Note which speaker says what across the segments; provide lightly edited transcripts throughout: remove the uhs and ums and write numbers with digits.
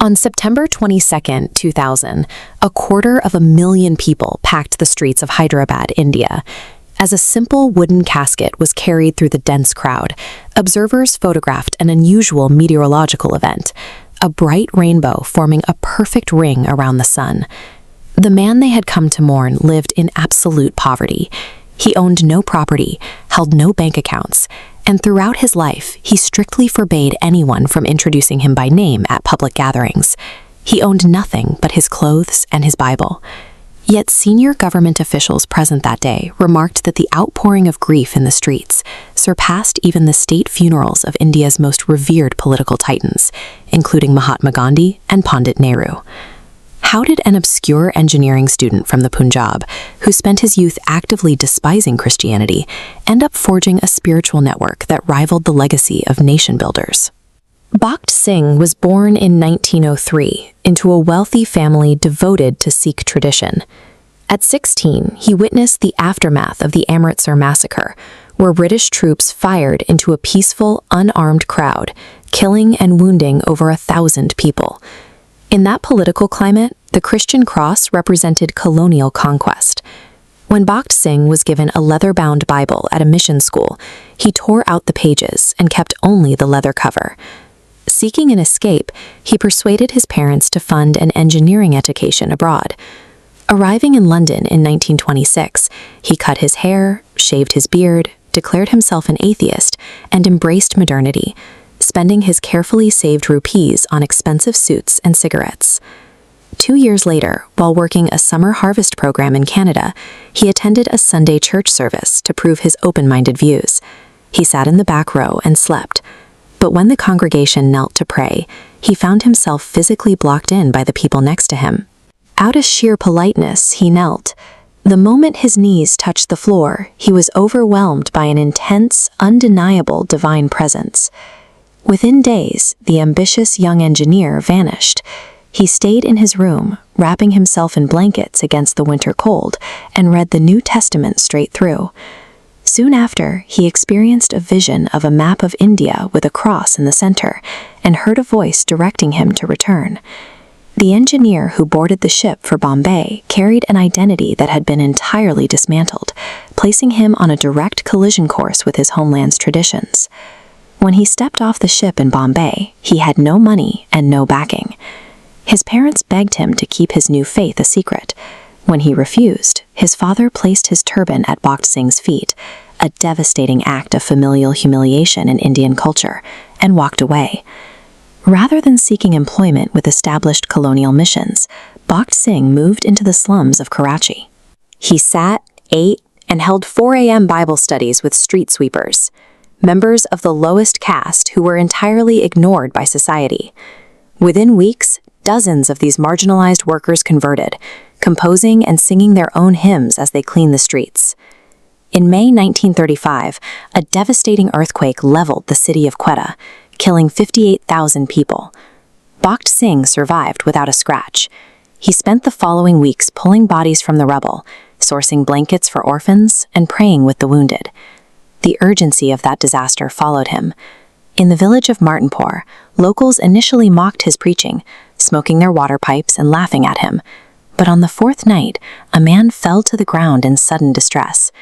Speaker 1: On September 22, 2000, 250,000 people packed the streets of Hyderabad, India. As a simple wooden casket was carried through the dense crowd, observers photographed an unusual meteorological event, a bright rainbow forming a perfect ring around the sun. The man they had come to mourn lived in absolute poverty. He owned no property, held no bank accounts, and throughout his life, he strictly forbade anyone from introducing him by name at public gatherings. He owned nothing but his clothes and his Bible. Yet senior government officials present that day remarked that the outpouring of grief in the streets surpassed even the state funerals of India's most revered political titans, including Mahatma Gandhi and Pandit Nehru. How did an obscure engineering student from the Punjab, who spent his youth actively despising Christianity, end up forging a spiritual network that rivaled the legacy of nation builders? Bakht Singh was born in 1903 into a wealthy family devoted to Sikh tradition. At 16, he witnessed the aftermath of the Amritsar massacre, where British troops fired into a peaceful, unarmed crowd, killing and wounding over 1,000 people. In that political climate, the Christian cross represented colonial conquest. When Bakht Singh was given a leather-bound Bible at a mission school, he tore out the pages and kept only the leather cover. Seeking an escape, he persuaded his parents to fund an engineering education abroad. Arriving in London in 1926, he cut his hair, shaved his beard, declared himself an atheist, and embraced modernity, spending his carefully saved rupees on expensive suits and cigarettes. 2 years later, while working a summer harvest program in Canada, he attended a Sunday church service to prove his open-minded views. He sat in the back row and slept, but when the congregation knelt to pray, he found himself physically blocked in by the people next to him. Out of sheer politeness, he knelt. The moment his knees touched the floor, he was overwhelmed by an intense, undeniable divine presence. Within days, the ambitious young engineer vanished. He stayed in his room, wrapping himself in blankets against the winter cold, and read the New Testament straight through. Soon after, he experienced a vision of a map of India with a cross in the center, and heard a voice directing him to return. The engineer who boarded the ship for Bombay carried an identity that had been entirely dismantled, placing him on a direct collision course with his homeland's traditions. When he stepped off the ship in Bombay, he had no money and no backing. His parents begged him to keep his new faith a secret. When he refused, his father placed his turban at Bakht Singh's feet, a devastating act of familial humiliation in Indian culture, and walked away. Rather than seeking employment with established colonial missions, Bakht Singh moved into the slums of Karachi. He sat, ate, and held 4 a.m. Bible studies with street sweepers, members of the lowest caste who were entirely ignored by society. Within weeks, dozens of these marginalized workers converted, composing and singing their own hymns as they cleaned the streets. In May 1935, a devastating earthquake leveled the city of Quetta, killing 58,000 people. Bakht Singh survived without a scratch. He spent the following weeks pulling bodies from the rubble, sourcing blankets for orphans, and praying with the wounded. The urgency of that disaster followed him. In the village of Martinpur, locals initially mocked his preaching, smoking their water pipes and laughing at him. But on the 4th night, a man fell to the ground in sudden distress.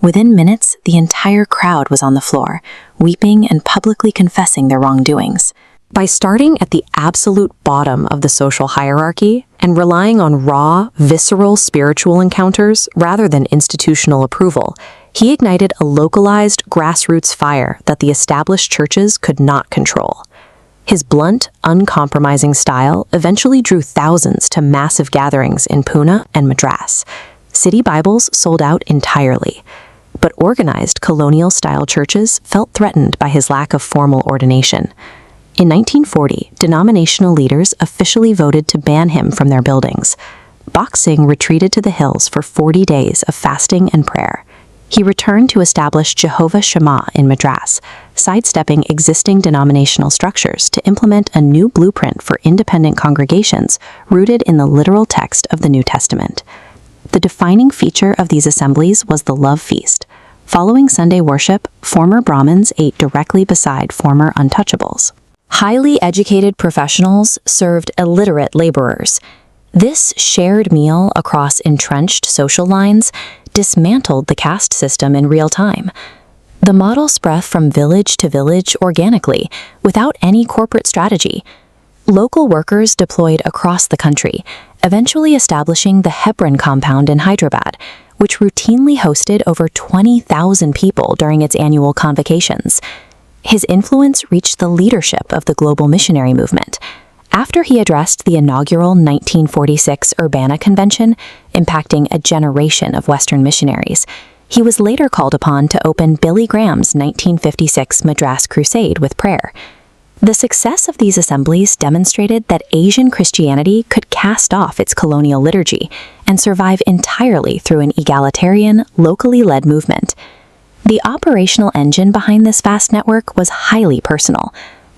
Speaker 1: Within minutes, the entire crowd was on the floor, weeping and publicly confessing their wrongdoings. By starting at the absolute bottom of the social hierarchy and relying on raw, visceral spiritual encounters rather than institutional approval, he ignited a localized grassroots fire that the established churches could not control. His blunt, uncompromising style eventually drew thousands to massive gatherings in Pune and Madras. City Bibles sold out entirely, but organized colonial-style churches felt threatened by his lack of formal ordination. In 1940, denominational leaders officially voted to ban him from their buildings. Bakht Singh retreated to the hills for 40 days of fasting and prayer. He returned to establish Jehovah Shammah in Madras, sidestepping existing denominational structures to implement a new blueprint for independent congregations rooted in the literal text of the New Testament. The defining feature of these assemblies was the love feast. Following Sunday worship, former Brahmins ate directly beside former untouchables. Highly educated professionals served illiterate laborers. This shared meal across entrenched social lines dismantled the caste system in real time. The model spread from village to village organically, without any corporate strategy. Local workers deployed across the country, eventually establishing the Hebron compound in Hyderabad, which routinely hosted over 20,000 people during its annual convocations. His influence reached the leadership of the global missionary movement. After he addressed the inaugural 1946 Urbana Convention, impacting a generation of Western missionaries, he was later called upon to open Billy Graham's 1956 Madras Crusade with prayer. The success of these assemblies demonstrated that Asian Christianity could cast off its colonial liturgy and survive entirely through an egalitarian, locally led movement. The operational engine behind this vast network was highly personal.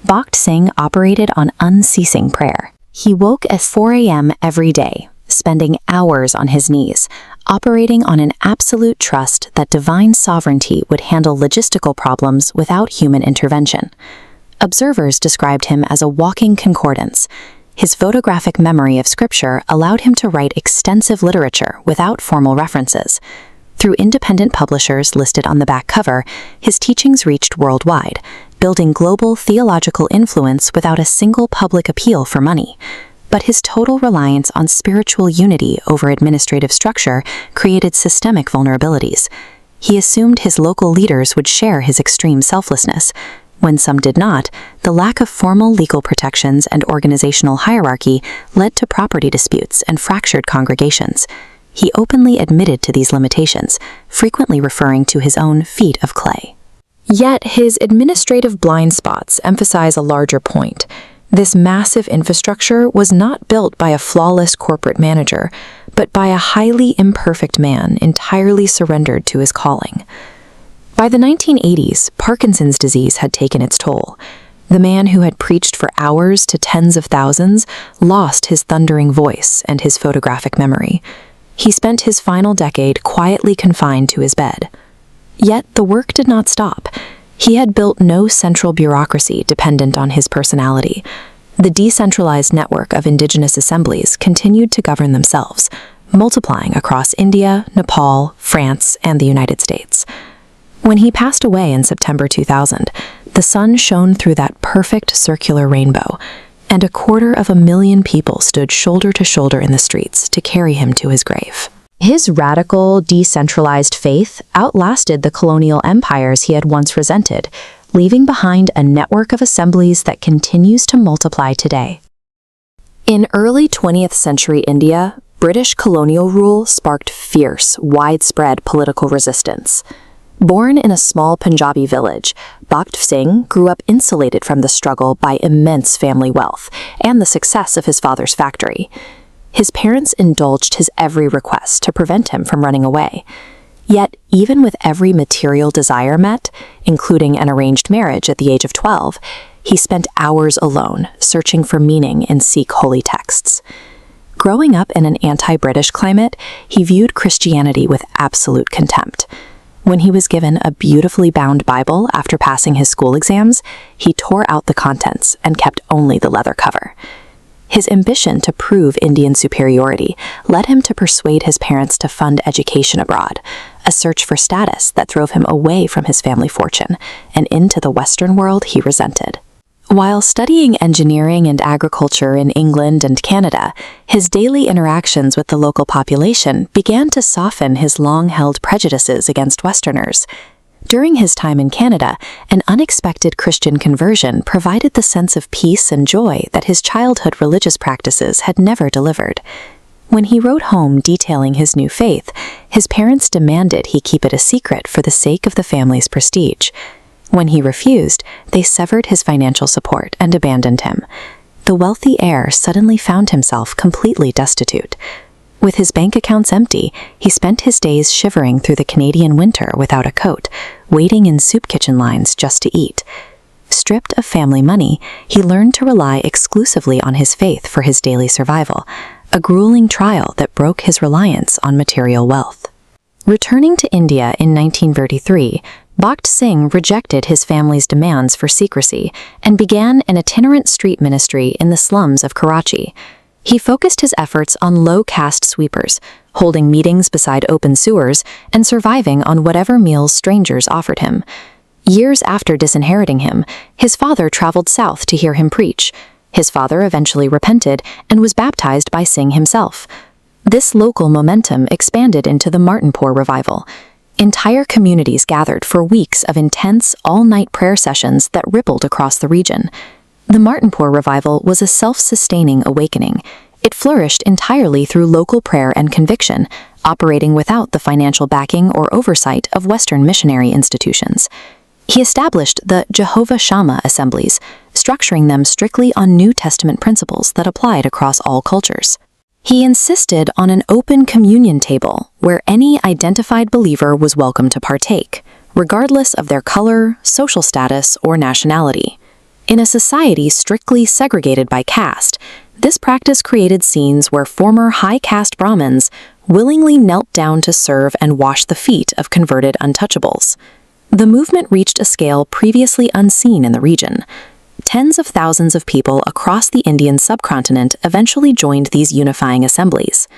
Speaker 1: Bakht Singh operated on unceasing prayer. He woke at 4 a.m. every day, spending hours on his knees, operating on an absolute trust that divine sovereignty would handle logistical problems without human intervention. Observers described him as a walking concordance. His photographic memory of scripture allowed him to write extensive literature without formal references. Through independent publishers listed on the back cover, his teachings reached worldwide, building global theological influence without a single public appeal for money. But his total reliance on spiritual unity over administrative structure created systemic vulnerabilities. He assumed his local leaders would share his extreme selflessness. When some did not, the lack of formal legal protections and organizational hierarchy led to property disputes and fractured congregations. He openly admitted to these limitations, frequently referring to his own feet of clay. Yet his administrative blind spots emphasize a larger point. This massive infrastructure was not built by a flawless corporate manager, but by a highly imperfect man entirely surrendered to his calling. By the 1980s, Parkinson's disease had taken its toll. The man who had preached for hours to tens of thousands lost his thundering voice and his photographic memory. He spent his final decade quietly confined to his bed. Yet the work did not stop. He had built no central bureaucracy dependent on his personality. The decentralized network of indigenous assemblies continued to govern themselves, multiplying across India, Nepal, France, and the United States. When he passed away in September 2000, the sun shone through that perfect circular rainbow, and 250,000 people stood shoulder to shoulder in the streets to carry him to his grave. His radical, decentralized faith outlasted the colonial empires he had once resented, leaving behind a network of assemblies that continues to multiply today. In early 20th century India, British colonial rule sparked fierce, widespread political resistance. Born in a small Punjabi village, Bakht Singh grew up insulated from the struggle by immense family wealth and the success of his father's factory. His parents indulged his every request to prevent him from running away. Yet, even with every material desire met, including an arranged marriage at the age of 12, he spent hours alone, searching for meaning in Sikh holy texts. Growing up in an anti-British climate, he viewed Christianity with absolute contempt. When he was given a beautifully bound Bible after passing his school exams, he tore out the contents and kept only the leather cover. His ambition to prove Indian superiority led him to persuade his parents to fund education abroad, a search for status that drove him away from his family fortune and into the Western world he resented. While studying engineering and agriculture in England and Canada, his daily interactions with the local population began to soften his long-held prejudices against Westerners. During his time in Canada, an unexpected Christian conversion provided the sense of peace and joy that his childhood religious practices had never delivered. When he wrote home detailing his new faith, his parents demanded he keep it a secret for the sake of the family's prestige. When he refused, they severed his financial support and abandoned him. The wealthy heir suddenly found himself completely destitute. With his bank accounts empty, he spent his days shivering through the Canadian winter without a coat, waiting in soup kitchen lines just to eat. Stripped of family money, he learned to rely exclusively on his faith for his daily survival, a grueling trial that broke his reliance on material wealth. Returning to India in 1933, Bakht Singh rejected his family's demands for secrecy and began an itinerant street ministry in the slums of Karachi. He focused his efforts on low-caste sweepers, holding meetings beside open sewers and surviving on whatever meals strangers offered him. Years after disinheriting him, his father traveled south to hear him preach. His father eventually repented and was baptized by Singh himself. This local momentum expanded into the Martinpur revival. Entire communities gathered for weeks of intense, all-night prayer sessions that rippled across the region. The Martinpur revival was a self-sustaining awakening. It flourished entirely through local prayer and conviction, operating without the financial backing or oversight of Western missionary institutions. He established the Jehovah Shammah assemblies, structuring them strictly on New Testament principles that applied across all cultures. He insisted on an open communion table where any identified believer was welcome to partake, regardless of their color, social status, or nationality. In a society strictly segregated by caste, this practice created scenes where former high-caste Brahmins willingly knelt down to serve and wash the feet of converted untouchables. The movement reached a scale previously unseen in the region. Tens of thousands of people across the Indian subcontinent eventually joined these unifying assemblies.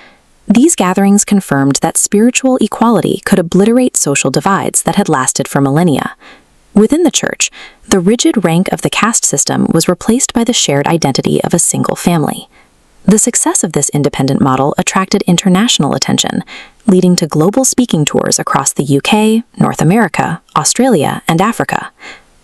Speaker 1: These gatherings confirmed that spiritual equality could obliterate social divides that had lasted for millennia. Within the church, the rigid rank of the caste system was replaced by the shared identity of a single family. The success of this independent model attracted international attention, leading to global speaking tours across the UK, North America, Australia, and Africa.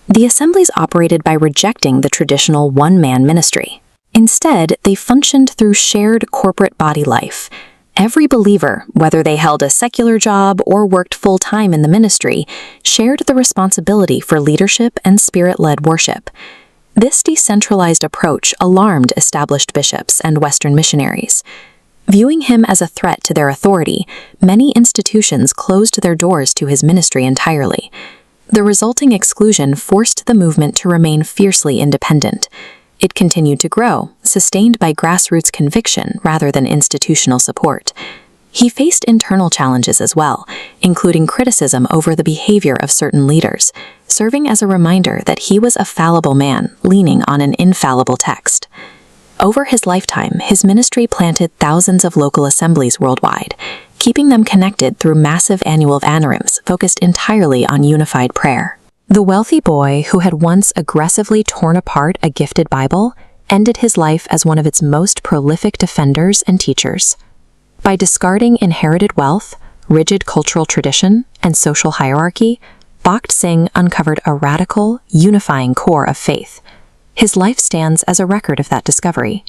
Speaker 1: The assemblies operated by rejecting the traditional one-man ministry. Instead, they functioned through shared corporate body life. Every believer, whether they held a secular job or worked full-time in the ministry, shared the responsibility for leadership and spirit-led worship. This decentralized approach alarmed established bishops and Western missionaries. Viewing him as a threat to their authority, many institutions closed their doors to his ministry entirely. The resulting exclusion forced the movement to remain fiercely independent. It continued to grow, sustained by grassroots conviction rather than institutional support. He faced internal challenges as well, including criticism over the behavior of certain leaders, serving as a reminder that he was a fallible man leaning on an infallible text. Over his lifetime, his ministry planted thousands of local assemblies worldwide, keeping them connected through massive annual anarims focused entirely on unified prayer. The wealthy boy who had once aggressively torn apart a gifted Bible ended his life as one of its most prolific defenders and teachers. By discarding inherited wealth, rigid cultural tradition, and social hierarchy, Bakht Singh uncovered a radical, unifying core of faith. His life stands as a record of that discovery.